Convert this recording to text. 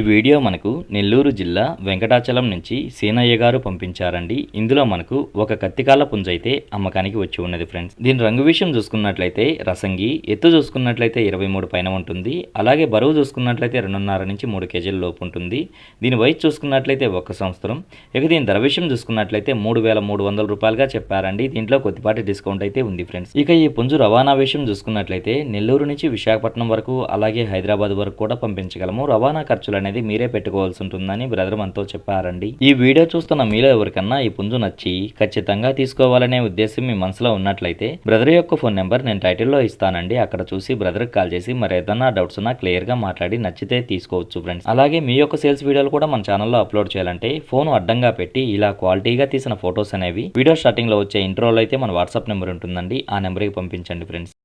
Video మనకు నెల్లూరు జిల్లా వెంకటాచలం నుంచి సీనయ్య గారు పంపించారండి. ఇందులో మనకు ఒక కత్తికాల పుంజైతే అమ్మకానికి వచ్చి ఉన్నది ఫ్రెండ్స్. దీని రంగు విషయం చూసుకున్నట్లయితే రసంగి, ఎత్తు చూసుకున్నట్లయితే 23 పైన ఉంటుంది. అలాగే బరువు చూసుకున్నట్లయితే 2.5 నుంచి 3 కేజీల లోపు ఉంటుంది. దీని వయసు చూసుకున్నట్లయితే 1 సంవత్సరం. ఇక దీని ధర విషయం చూసుకున్నట్లయితే 3,300 రూపాయలుగా చెప్పారండి. దీంట్లో కొద్దిపాటి డిస్కౌంట్ అయితే ఉంది ఫ్రెండ్స్. ఇక ఈ పుంజు రవాణా విషయం చూసుకున్నట్లయితే నెల్లూరు నుంచి విశాఖపట్నం వరకు అలాగే హైదరాబాద్ వరకు కూడా పంపించగలము. రవాణా ఖర్చులు అనేది మీరే పెట్టుకోవాల్సి ఉంటుందని బ్రదర్ మనతో చెప్పారండి. ఈ వీడియో చూస్తున్న మీలో ఎవరికన్నా ఈ పుంజు నచ్చి ఖచ్చితంగా తీసుకోవాలనే ఉద్దేశం మీ మనసులో ఉన్నట్లయితే బ్రదర్ యొక్క ఫోన్ నెంబర్ నేను టైటిల్లో ఇస్తానండి. అక్కడ చూసి బ్రదర్కి కాల్ చేసి మరి ఏదన్నా డౌట్స్ ఉన్నా క్లియర్ గా మాట్లాడి నచ్చితే తీసుకోవచ్చు ఫ్రెండ్స్. అలాగే మీ యొక్క సేల్స్ వీడియోలు కూడా మన ఛానల్లో అప్లోడ్ చేయాలంటే ఫోన్ అడ్డంగా పెట్టి ఇలా క్వాలిటీగా తీసిన ఫొటోస్ అనేవి వీడియో స్టార్టింగ్ లో వచ్చే ఇంట్రోలో అయితే మన వాట్సాప్ నెంబర్ ఉంటుందండి. ఆ నెంబర్కి పంపించండి ఫ్రెండ్స్.